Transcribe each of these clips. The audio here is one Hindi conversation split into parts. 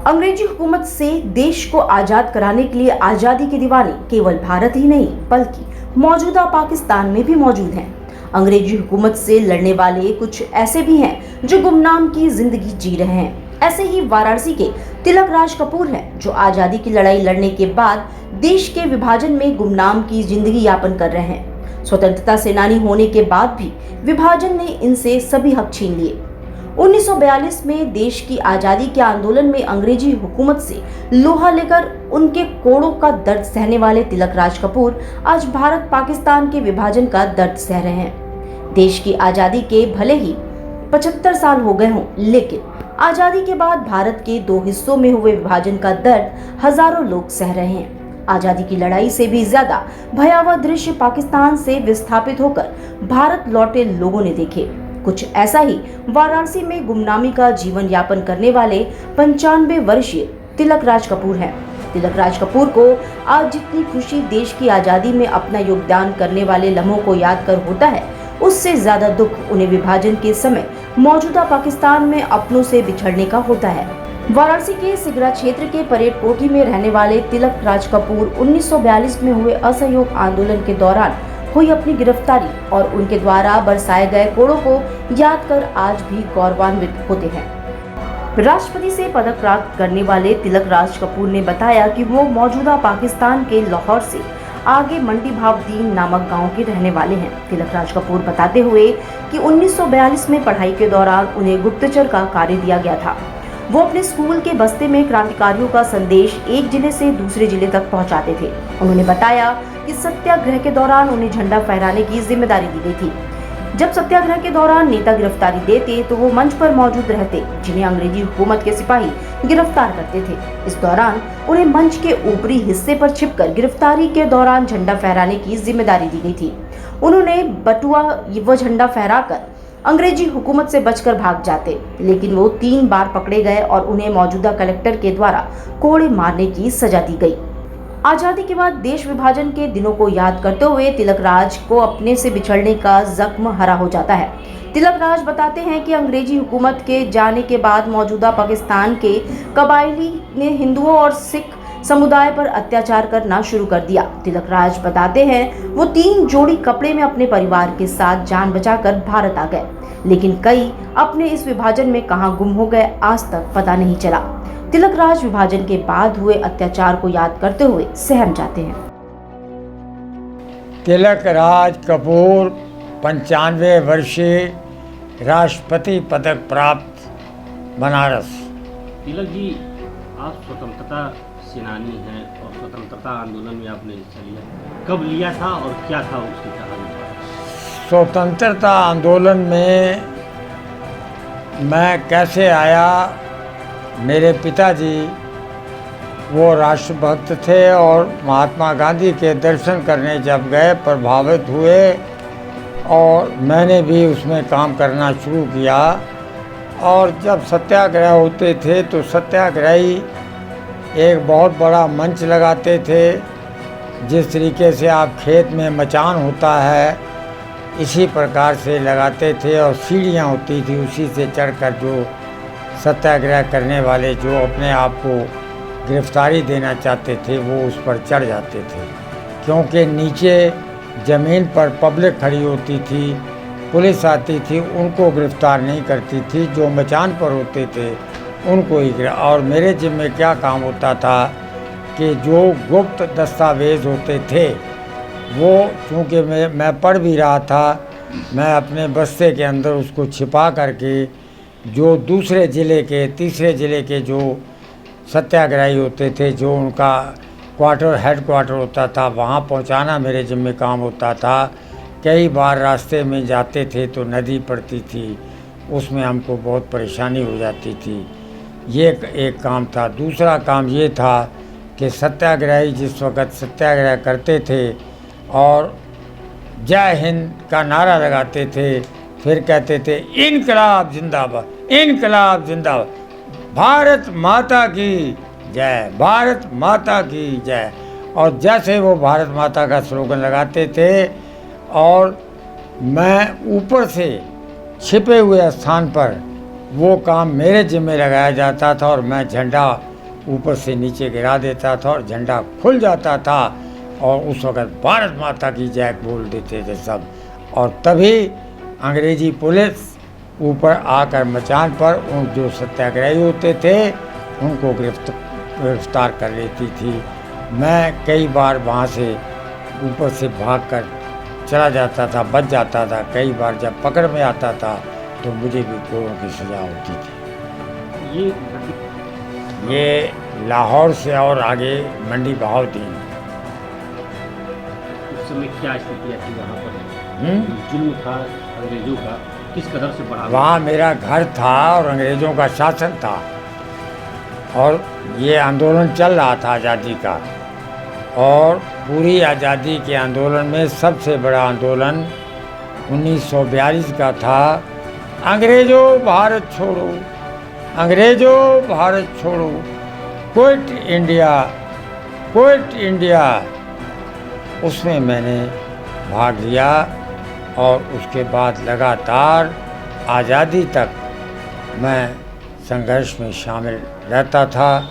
अंग्रेजी हुकूमत से देश को आजाद कराने के लिए आजादी के दीवाने केवल भारत ही नहीं बल्कि मौजूदा पाकिस्तान में भी मौजूद हैं। अंग्रेजी हुकूमत से लड़ने वाले कुछ ऐसे भी हैं जो गुमनाम की जिंदगी जी रहे हैं। ऐसे ही वाराणसी के तिलक राज कपूर हैं जो आजादी की लड़ाई लड़ने के बाद देश के विभाजन में गुमनाम की जिंदगी यापन कर रहे हैं। स्वतंत्रता सेनानी होने के बाद भी विभाजन ने इनसे सभी हक छीन लिए। 1942 में देश की आजादी के आंदोलन में अंग्रेजी हुकूमत से लोहा लेकर उनके कोड़ों का दर्द सहने वाले तिलक राज कपूर आज भारत पाकिस्तान के विभाजन का दर्द सह रहे हैं। देश की आजादी के भले ही 75 साल हो गए हों, लेकिन आजादी के बाद भारत के दो हिस्सों में हुए विभाजन का दर्द हजारों लोग सह रहे हैं। आजादी की लड़ाई से भी ज्यादा भयावह दृश्य पाकिस्तान से विस्थापित होकर भारत लौटे लोगों ने देखे। कुछ ऐसा ही वाराणसी में गुमनामी का जीवन यापन करने वाले 95 वर्षीय तिलक राज कपूर हैं। तिलक राज कपूर को आज जितनी खुशी देश की आजादी में अपना योगदान करने वाले लम्हों को याद कर होता है, उससे ज्यादा दुख उन्हें विभाजन के समय मौजूदा पाकिस्तान में अपनों से बिछड़ने का होता है। वाराणसी के सिगरा क्षेत्र के परेड कोठी में रहने वाले तिलक राज कपूर 1942 में हुए असहयोग आंदोलन के दौरान हुई अपनी गिरफ्तारी और उनके द्वारा बरसाए गए कोड़ों को याद कर आज भी गौरवान्वित होते हैं। राष्ट्रपति से पदक प्राप्त करने वाले तिलक राज कपूर ने बताया कि वो मौजूदा पाकिस्तान के लाहौर से आगे मंडी भावदीन नामक गांव के रहने वाले हैं। तिलक राज कपूर बताते हुए कि 1942 में पढ़ाई के दौरान उन्हें गुप्तचर का कार्य दिया गया था। वो अपने स्कूल के बस्ते में क्रांतिकारियों का संदेश एक जिले से दूसरे जिले तक पहुंचाते थे। उन्होंने बताया कि सत्याग्रह के दौरान उन्हें झंडा फहराने की जिम्मेदारी दी गई थी। जब सत्याग्रह के दौरान नेता गिरफ्तारी देते तो वो मंच पर मौजूद रहते, जिन्हें अंग्रेजी हुकूमत के सिपाही गिरफ्तार करते थे। इस दौरान उन्हें मंच के ऊपरी हिस्से पर छिपकर गिरफ्तारी के दौरान झंडा फहराने की जिम्मेदारी दी गई थी। उन्होंने बटुआ व झंडा फहराकर अंग्रेजी हुकूमत से बचकर भाग जाते, लेकिन वो 3 बार पकड़े गए और उन्हें मौजूदा कलेक्टर के द्वारा कोड़े मारने की सजा दी गई। आजादी के बाद देश विभाजन के दिनों को याद करते हुए तिलक राज को अपने से बिछड़ने का जख्म हरा हो जाता है। तिलक राज बताते हैं कि अंग्रेजी हुकूमत के जाने के बाद मौजूदा पाकिस्तान के कबायली ने हिंदुओं और सिख समुदाय पर अत्याचार करना शुरू कर दिया। तिलक राज बताते हैं वो 3 जोड़ी कपड़े में अपने परिवार के साथ जान बचाकर भारत आ गए, लेकिन कई अपने इस विभाजन में कहां गुम हो गए आज तक पता नहीं चला। तिलक राज विभाजन के बाद हुए अत्याचार को याद करते हुए सहम जाते हैं। तिलक राज कपूर 95 वर्षीय, राष्ट्रपति पदक प्राप्त, बनारस। तिलक जी, आप स्वतंत्रता सेनानी हैं और स्वतंत्रता आंदोलन में आपने हिस्सा लिया। कब लिया था और क्या था उसकी कहानी? स्वतंत्रता आंदोलन में मैं कैसे आया, मेरे पिताजी वो राष्ट्रभक्त थे और महात्मा गांधी के दर्शन करने जब गए प्रभावित हुए और मैंने भी उसमें काम करना शुरू किया। और जब सत्याग्रह होते थे तो सत्याग्रही एक बहुत बड़ा मंच लगाते थे, जिस तरीके से आप खेत में मचान होता है इसी प्रकार से लगाते थे और सीढ़ियाँ होती थी, उसी से चढ़कर जो सत्याग्रह करने वाले जो अपने आप को गिरफ्तारी देना चाहते थे वो उस पर चढ़ जाते थे, क्योंकि नीचे ज़मीन पर पब्लिक खड़ी होती थी, पुलिस आती थी, उनको गिरफ्तार नहीं करती थी, जो मचान पर होते थे उनको ही। और मेरे जिम्मे क्या काम होता था कि जो गुप्त दस्तावेज़ होते थे वो चूँकि मैं पढ़ भी रहा था, मैं अपने बस्ते के अंदर उसको छिपा करके जो दूसरे ज़िले के तीसरे ज़िले के जो सत्याग्रही होते थे, जो उनका हेड क्वार्टर होता था, वहाँ पहुँचाना मेरे जिम्मे काम होता था। कई बार रास्ते में जाते थे तो नदी पड़ती थी, उसमें हमको बहुत परेशानी हो जाती थी। ये एक काम था। दूसरा काम ये था कि सत्याग्रही जिस वक़्त सत्याग्रह करते थे और जय हिंद का नारा लगाते थे, फिर कहते थे इनकलाब जिंदाबाद, इनकलाब जिंदाबाद, भारत माता की जय, भारत माता की जय। और जैसे वो भारत माता का स्लोगन लगाते थे और मैं ऊपर से छिपे हुए स्थान पर वो काम मेरे जिम्मे लगाया जाता था और मैं झंडा ऊपर से नीचे गिरा देता था और झंडा खुल जाता था और उस वक़्त भारत माता की जय बोल देते थे सब। और तभी अंग्रेजी पुलिस ऊपर आकर मचान पर उन जो सत्याग्रही होते थे उनको गिरफ्तार कर लेती थी। मैं कई बार वहाँ से ऊपर से भागकर चला जाता था, बच जाता था। कई बार जब पकड़ में आता था तो मुझे भी कोड़ों की सज़ा होती थी। ये लाहौर से और आगे मंडी बहाउद्दीन। उस समय क्या स्थितियाँ थी वहाँ पर? जुल्म था अंग्रेजों का किस कदर से बढ़ा? वहाँ मेरा घर था और अंग्रेज़ों का शासन था और ये आंदोलन चल रहा था आज़ादी का। और पूरी आज़ादी के आंदोलन में सबसे बड़ा आंदोलन 1942 का था। अंग्रेज़ों भारत छोड़ो, अंग्रेज़ों भारत छोड़ो, क्विट इंडिया, क्विट इंडिया। उसमें मैंने भाग लिया और उसके बाद लगातार आज़ादी तक मैं संघर्ष में शामिल रहता था।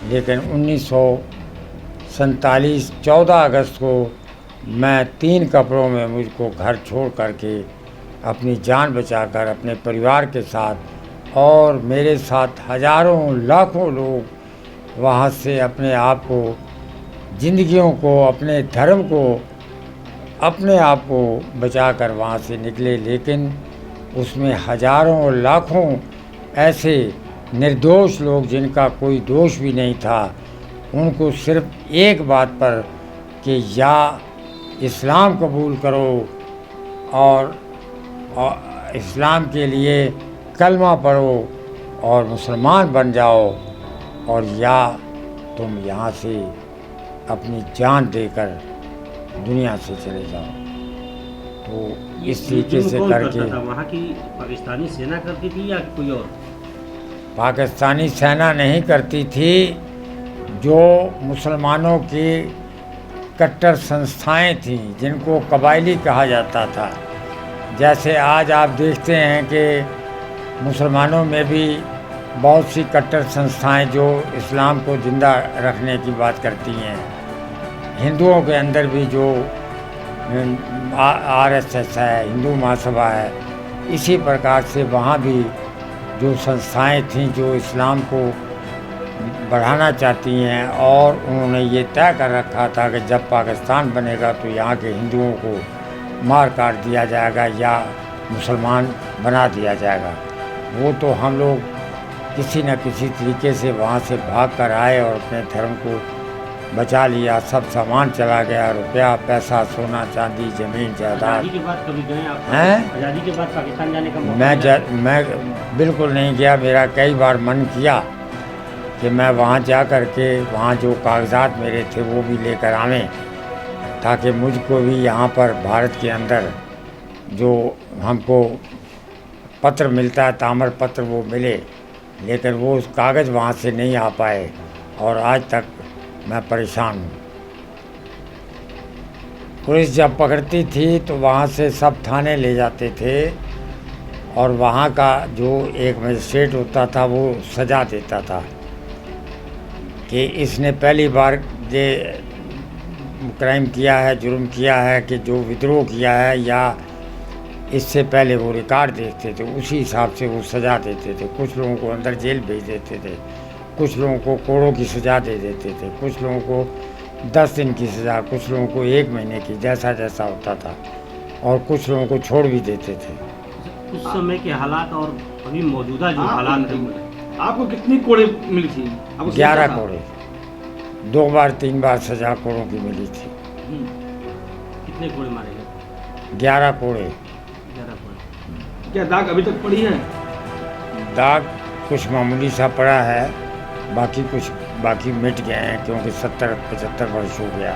लेकिन 1947 14 अगस्त को मैं 3 कपड़ों में मुझको घर छोड़ करके अपनी जान बचाकर अपने परिवार के साथ और मेरे साथ हज़ारों लाखों लोग वहाँ से अपने आप को, जिंदगियों को, अपने धर्म को, अपने आप को बचाकर वहाँ से निकले। लेकिन उसमें हज़ारों लाखों ऐसे निर्दोष लोग जिनका कोई दोष भी नहीं था, उनको सिर्फ एक बात पर कि या इस्लाम कबूल करो और इस्लाम के लिए कलमा पढ़ो और मुसलमान बन जाओ, और या तुम यहाँ से अपनी जान देकर दुनिया से चले जाओ। तो इस तरीके से करके वहाँ की पाकिस्तानी सेना करती थी या कोई और? पाकिस्तानी सेना नहीं करती थी, जो मुसलमानों की कट्टर संस्थाएं थीं जिनको कबायली कहा जाता था। जैसे आज आप देखते हैं कि मुसलमानों में भी बहुत सी कट्टर संस्थाएं जो इस्लाम को ज़िंदा रखने की बात करती हैं। हिंदुओं के अंदर भी जो RSS है, हिंदू महासभा है, इसी प्रकार से वहाँ भी जो संस्थाएं थीं जो इस्लाम को बढ़ाना चाहती हैं, और उन्होंने ये तय कर रखा था कि जब पाकिस्तान बनेगा तो यहाँ के हिंदुओं को मार काट दिया जाएगा या मुसलमान बना दिया जाएगा। वो तो हम लोग किसी न किसी तरीके से वहाँ से भाग कर आए और अपने धर्म को बचा लिया। सब सामान चला गया, रुपया पैसा, सोना चांदी, ज़मीन जायदाद। आज़ादी के बाद कभी गए आप? हैं? आज़ादी के बाद पाकिस्तान जाने का मौका मैं बिल्कुल नहीं गया। मेरा कई बार मन किया कि मैं वहाँ जा कर के वहाँ जो कागजात मेरे थे वो भी लेकर आवें, ताकि मुझको भी यहाँ पर भारत के अंदर जो हमको पत्र मिलता है, ताम्र पत्र, वो मिले। लेकिन वो उस कागज़ वहाँ से नहीं आ पाए और आज तक मैं परेशान हूँ। पुलिस जब पकड़ती थी तो वहाँ से सब थाने ले जाते थे और वहाँ का जो एक मजिस्ट्रेट होता था वो सज़ा देता था कि इसने पहली बार ये क्राइम किया है, जुर्म किया है कि जो विद्रोह किया है, या इससे पहले वो रिकॉर्ड देखते थे, उसी हिसाब से वो सज़ा देते थे। कुछ लोगों को अंदर जेल भेज देते थे, कुछ लोगों को कोड़ों की सज़ा दे देते थे, कुछ लोगों को 10 दिन की सज़ा, कुछ लोगों को 1 महीने की, जैसा जैसा होता था, और कुछ लोगों को छोड़ भी देते थे। उस समय के हालात और अभी मौजूदा जो हालात हैं, आपको कितनी कोड़े मिली थी? 11 कोड़े, 2 बार 3 बार सज़ा कोड़ों की मिली थी। कितने कोड़े मारे गए? 11 कोड़े। 11 कोड़े। क्या दाग अभी तक पड़ी है? दाग कुछ मामूली सा पड़ा है, बाकी मिट गए हैं, क्योंकि 70-75 वर्ष हो गया।